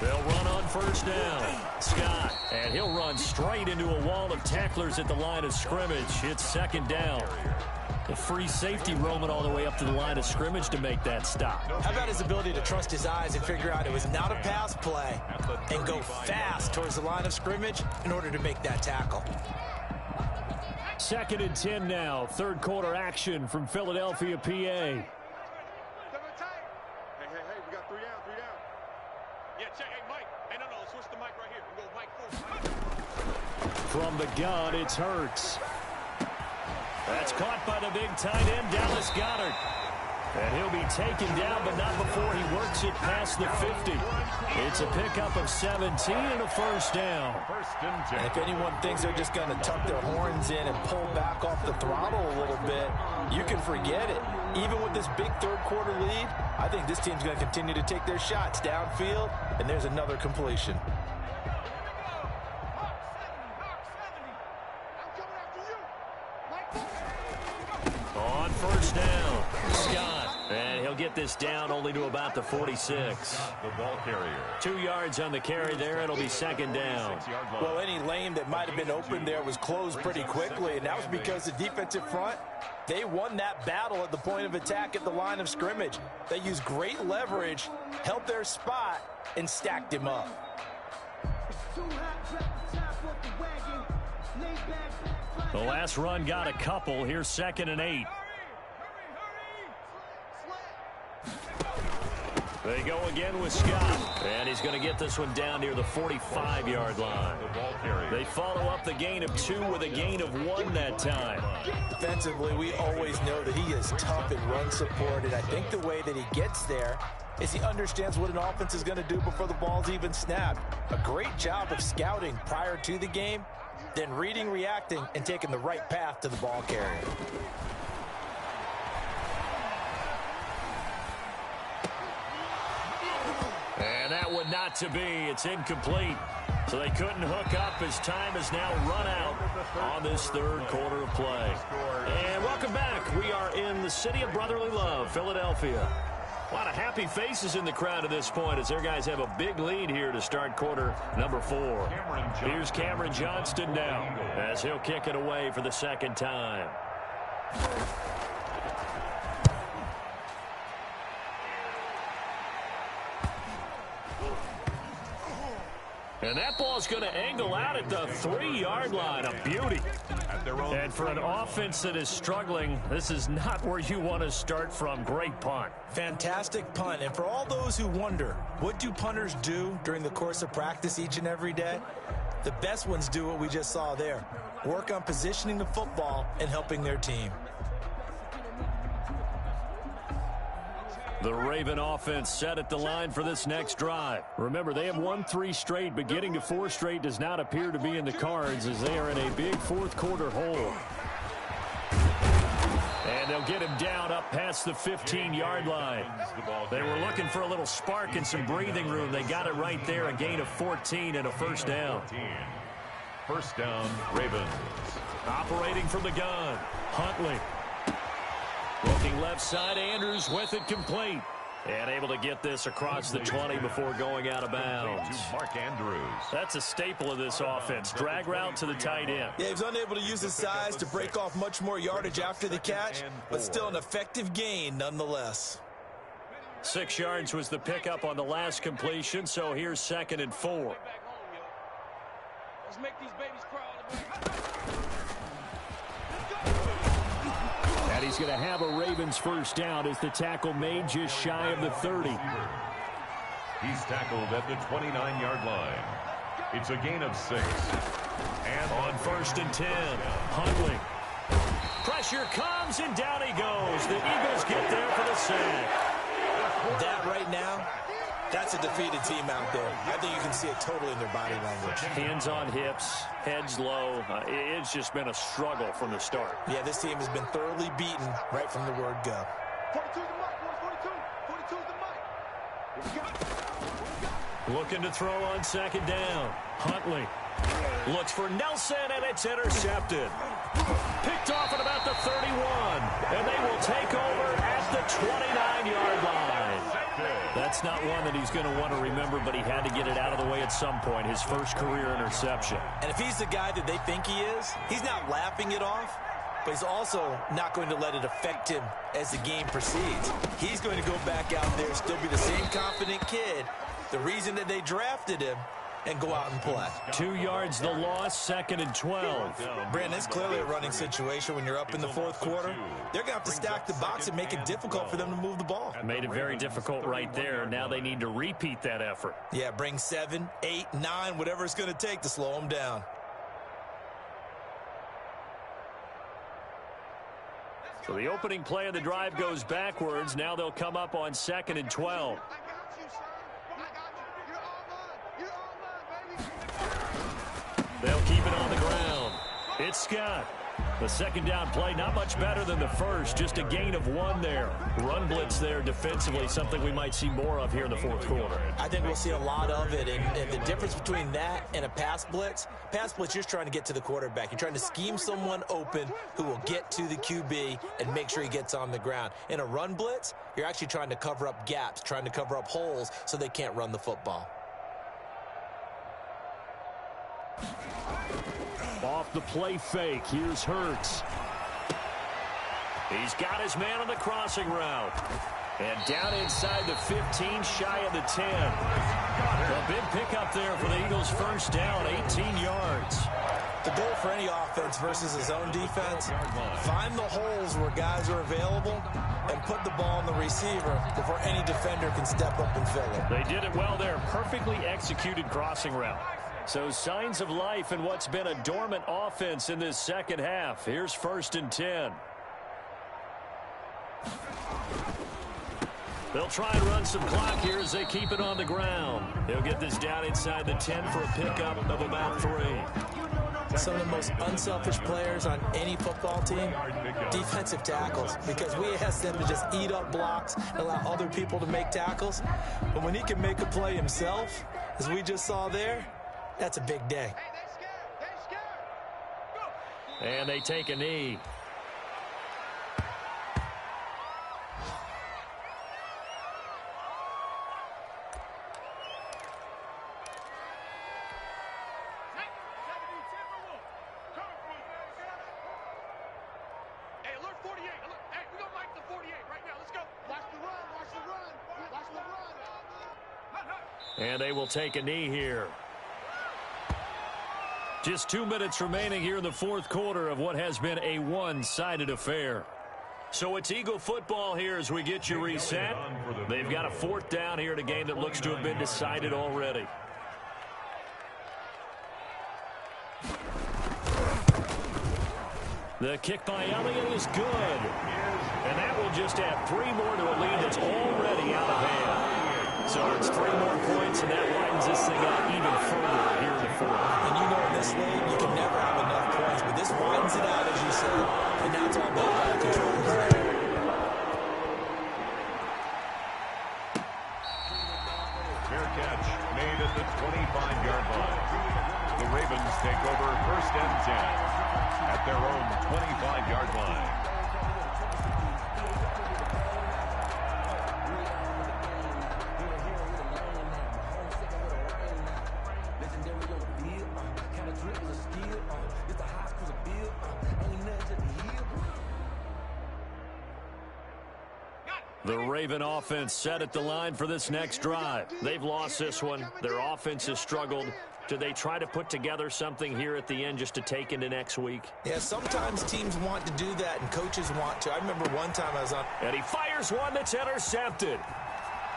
They'll run on first down. Scott, and he'll run straight into a wall of tacklers at the line of scrimmage. It's second down. The free safety roaming all the way up to the line of scrimmage to make that stop. How about his ability to trust his eyes and figure out it was not a pass play and go fast towards the line of scrimmage in order to make that tackle. 2nd and 10 now. Third quarter action from Philadelphia, PA. Hey, we got 3 down, 3 down. Yeah, check. Hey, Mike. Hey, no, switch the mic right here. We go Mike first. From the gun, it's Hurts. That's caught by the big tight end, Dallas Goedert. And he'll be taken down, but not before he works it past the 50. It's a pickup of 17 and a first down. And if anyone thinks they're just going to tuck their horns in and pull back off the throttle a little bit, you can forget it. Even with this big third quarter lead, I think this team's going to continue to take their shots downfield, and there's another completion. On first down, Scott. And he'll get this down only to about the 46. The ball carrier. 2 yards on the carry there. It'll be second down. Well, any lane that might have been open there was closed pretty quickly, and that was because the defensive front, they won that battle at the point of attack at the line of scrimmage. They used great leverage, held their spot, and stacked him up. The last run got a couple. Here's 2nd and 8. They go again with Scott. And he's going to get this one down near the 45-yard line. They follow up the gain of 2 with a gain of 1 that time. Defensively, we always know that he is tough in run support, and I think the way that he gets there is he understands what an offense is going to do before the ball's even snapped. A great job of scouting prior to the game, then reading, reacting, and taking the right path to the ball carrier. And that one not to be. It's incomplete. So they couldn't hook up as time has now run out on this third quarter of play. And welcome back. We are in the city of brotherly love, Philadelphia. A lot of happy faces in the crowd at this point as their guys have a big lead here to start quarter number 4. Here's Cameron Johnston now as he'll kick it away for the second time. And that ball's going to angle out at the 3-yard line. A beauty. And for an offense that is struggling, this is not where you want to start from. Great punt. Fantastic punt. And for all those who wonder, what do punters do during the course of practice each and every day? The best ones do what we just saw there. Work on positioning the football and helping their team. The Raven offense set at the line for this next drive. Remember, they have won 3 straight, but getting to 4 straight does not appear to be in the cards as they are in a big fourth-quarter hole. And they'll get him down up past the 15-yard line. They were looking for a little spark and some breathing room. They got it right there, a gain of 14 and a first down. First down, Ravens. Operating from the gun, Huntley. Looking left side, Andrews with it complete. And able to get this across the 20 before going out of bounds. Mark Andrews. That's a staple of this offense. Drag route to the tight end. Yeah, he was unable to use his size to break off much more yardage after the catch, but still an effective gain nonetheless. 6 yards was the pickup on the last completion, so here's 2nd and 4. Let's make these babies cry. And he's going to have a Ravens first down as the tackle made just shy of the 30. He's tackled at the 29-yard line. It's a gain of 6. And on 1st and 10, Huntley. Pressure comes, and down he goes. The Eagles get there for the sack. That right now, that's a defeated team out there. I think you can see it totally in their body language. Hands on hips, heads low. It's just been a struggle from the start. Yeah, this team has been thoroughly beaten right from the word go. 42's the mic, 42. 42's the mic. Looking to throw on 2nd down. Huntley looks for Nelson, and it's intercepted. Picked off at about the 31, and they will take over at the 29-yard line. That's not one that he's going to want to remember, but he had to get it out of the way at some point, his first career interception. And if he's the guy that they think he is, he's not laughing it off, but he's also not going to let it affect him as the game proceeds. He's going to go back out there, still be the same confident kid, the reason that they drafted him, and go out and play. 2 yards the loss, 2nd and 12. Brandon, it's clearly a running situation when you're up in the 4th quarter. They're going to have to stack the box and make it difficult for them to move the ball. Made it very difficult right there. Now they need to repeat that effort. Yeah, bring 7, 8, 9, whatever it's going to take to slow them down. So the opening play of the drive goes backwards. Now they'll come up on 2nd and 12. They'll keep it on the ground. It's Scott. The 2nd down play, not much better than the first, just a gain of 1 there. Run blitz there defensively, something we might see more of here in the 4th quarter. I think we'll see a lot of it, and the difference between that and a pass blitz, you're just trying to get to the quarterback. You're trying to scheme someone open who will get to the QB and make sure he gets on the ground. In a run blitz, you're actually trying to cover up gaps, trying to cover up holes so they can't run the football. Off the play fake, here's Hurts. He's got his man on the crossing route. And down inside the 15, shy of the 10. A big pickup there for the Eagles' first down, 18 yards. The goal for any offense versus his own defense, find the holes where guys are available and put the ball on the receiver before any defender can step up and fill it. They did it well there. Perfectly executed crossing route. So signs of life in what's been a dormant offense in this second half. Here's 1st and 10. They'll try and run some clock here as they keep it on the ground. They'll get this down inside the 10 for a pickup of about 3. Some of the most unselfish players on any football team, defensive tackles, because we ask them to just eat up blocks and allow other people to make tackles. But when he can make a play himself, as we just saw there, that's a big day. And they take a knee. Hey, alert 48. Hey, we're going to mic the 48 right now. Let's go. Watch the run. Watch the run. Watch the run. And they will take a knee here. Just 2 minutes remaining here in the fourth quarter of what has been a one-sided affair. So it's Eagle football here as we get you reset. They've got a fourth down here in a game that looks to have been decided already. The kick by Elliott is good. And that will just add 3 more to a lead that's already out of hand. So it's 3 more points, and that widens this thing out even further here in the fourth. And you know in this league, you can never have enough points, but this widens it out, as you said, and now it's all about ball control. Fair catch made at the 25-yard line. The Ravens take over first and 10 at their own 25-yard line. The Raven offense set at the line for this next drive. They've lost this one. Their offense has struggled. Do they try to put together something here at the end just to take into next week? Yeah, sometimes teams want to do that and coaches want to. I remember one time I was on. And he fires one that's intercepted.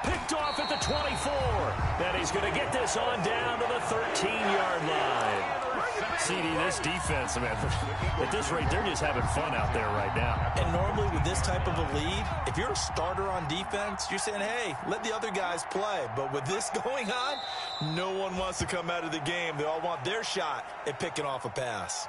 Picked off at the 24. Then he's going to get this on down to the 13-yard line. CD, this defense, man, at this rate, they're just having fun out there right now. And normally with this type of a lead, if you're a starter on defense, you're saying, hey, let the other guys play. But with this going on, no one wants to come out of the game. They all want their shot at picking off a pass.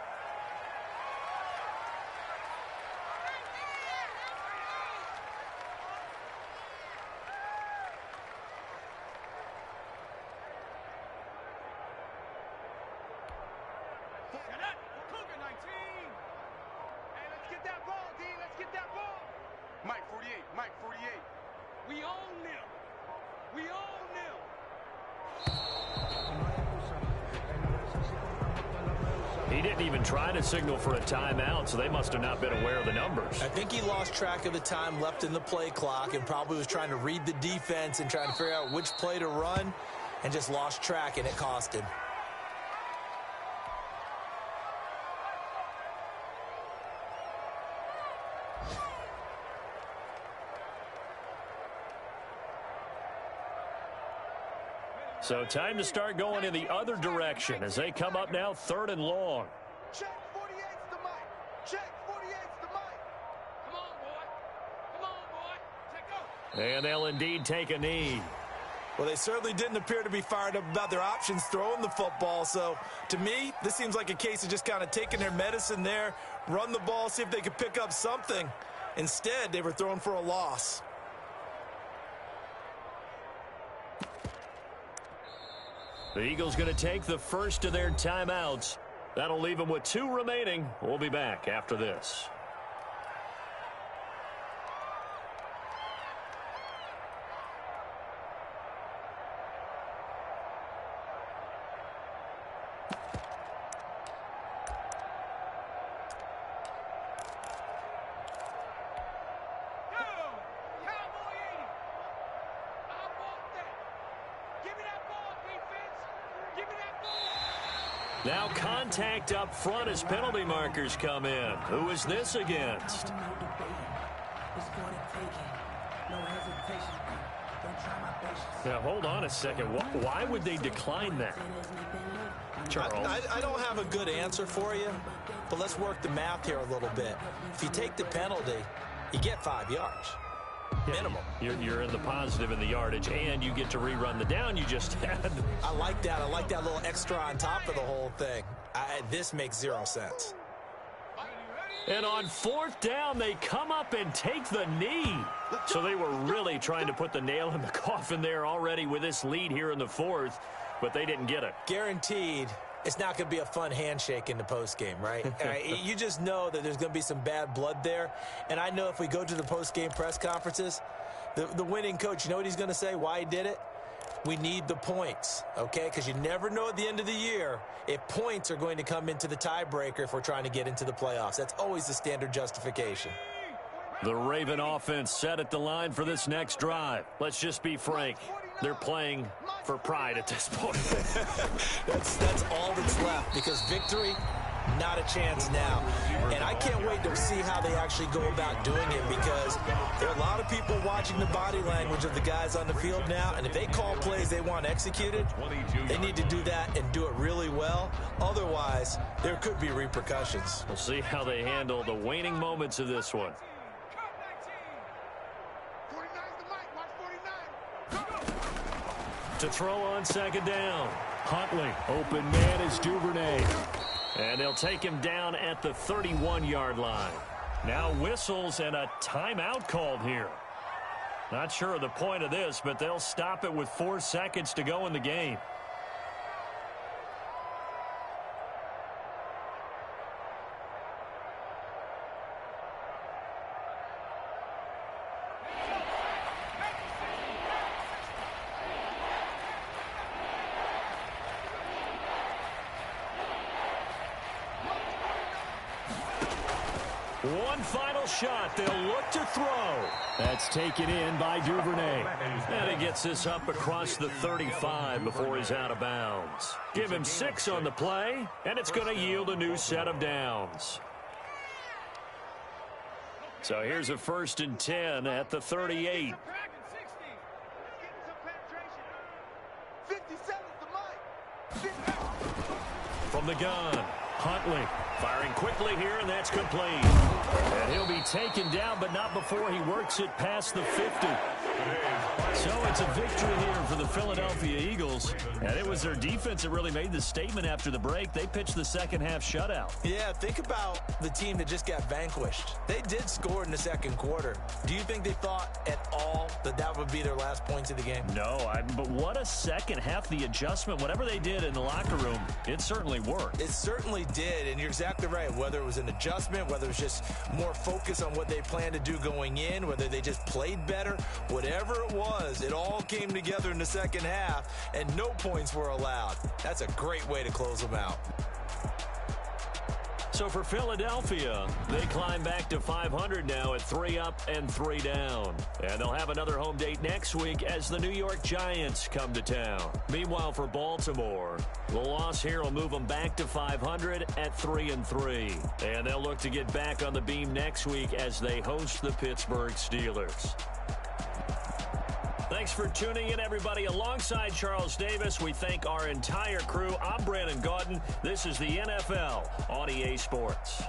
Mike 48, Mike 48. We own them. We own them. He didn't even try to signal for a timeout, so they must have not been aware of the numbers. I think he lost track of the time left in the play clock and probably was trying to read the defense and trying to figure out which play to run and just lost track, and it cost him. So time to start going in the other direction as they come up now 3rd and long. Check 48's the mic. Check 48's the mic. Come on, boy. Come on, boy. Take over. And they'll indeed take a knee. Well, they certainly didn't appear to be fired up about their options throwing the football. So, to me, this seems like a case of just kind of taking their medicine there, run the ball, see if they could pick up something. Instead, they were throwing for a loss. The Eagles going to take the first of their timeouts. That'll leave them with 2 remaining. We'll be back after this. Now contact up front as penalty markers come in. Who is this against? Now, hold on a second. Why would they decline that? Charles? I don't have a good answer for you, but let's work the math here a little bit. If you take the penalty, you get 5 yards. Minimum. You're in the positive in the yardage, and you get to rerun the down you just had. I like that. I like that little extra on top of the whole thing. This makes 0 sense. And on 4th down, they come up and take the knee. So they were really trying to put the nail in the coffin there already with this lead here in the 4th, but they didn't get it. Guaranteed. It's not going to be a fun handshake in the postgame, right? You just know that there's going to be some bad blood there. And I know if we go to the postgame press conferences, the winning coach, you know what he's going to say, why he did it? We need the points, okay? Because you never know at the end of the year if points are going to come into the tiebreaker if we're trying to get into the playoffs. That's always the standard justification. The Raven offense set at the line for this next drive. Let's just be frank. they're playing for pride at this point. That's all that's left, because victory, not a chance now. And I can't wait to see how they actually go about doing it, because there are a lot of people watching the body language of the guys on the field now, and if they call plays they want executed, they need to do that and do it really well. Otherwise, there could be repercussions. We'll see how they handle the waning moments of this one. 49's the mic. Watch 49. To throw on second down. Huntley, open man is Duvernay. And they'll take him down at the 31-yard line. Now whistles and a timeout called here. Not sure of the point of this, but they'll stop it with 4 seconds to go in the game. One final shot. They'll look to throw. That's taken in by Duvernay. And he gets this up across the 35 before he's out of bounds. Give him 6 on the play, and it's going to yield a new set of downs. So here's a 1st and 10 at the 38. 57's the mic. From the gun, Huntley firing quickly here, and that's complete. And he'll be taken down, but not before he works it past the 50. So it's a victory here for the Philadelphia Eagles. And it was their defense that really made the statement after the break. They pitched the second half shutout. Yeah, think about the team that just got vanquished. They did score in the second quarter. Do you think they thought at all that that would be their last points of the game? No, but what a second half. The adjustment, whatever they did in the locker room, it certainly worked. It certainly did, and you're exactly right. Whether it was an adjustment, whether it was just more focus on what they planned to do going in, whether they just played better, whatever it was, it all came together in the second half, and no points were allowed. That's a great way to close them out. So for Philadelphia, they climb back to 500 now at 3 up and 3 down. And they'll have another home date next week as the New York Giants come to town. Meanwhile, for Baltimore, the loss here will move them back to 500 at 3 and 3. And they'll look to get back on the beam next week as they host the Pittsburgh Steelers. Thanks for tuning in, everybody. Alongside Charles Davis, we thank our entire crew. I'm Brandon Gaudin. This is the NFL on EA Sports.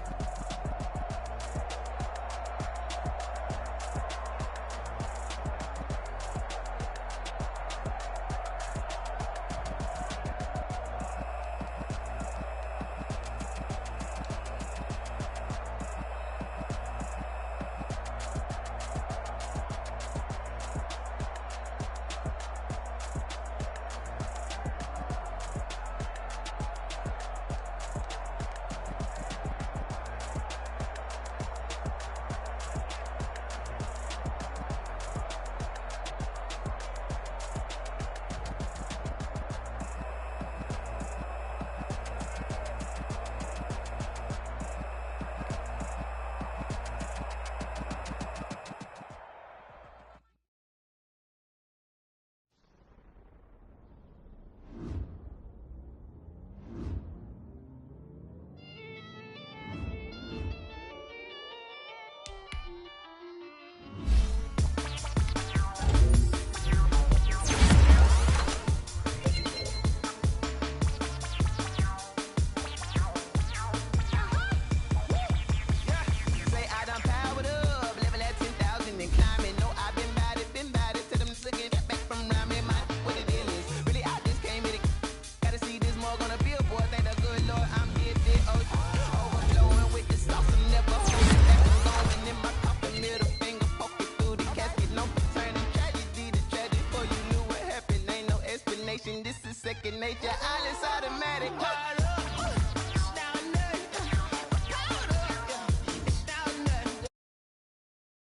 This is second nature. All is automatic.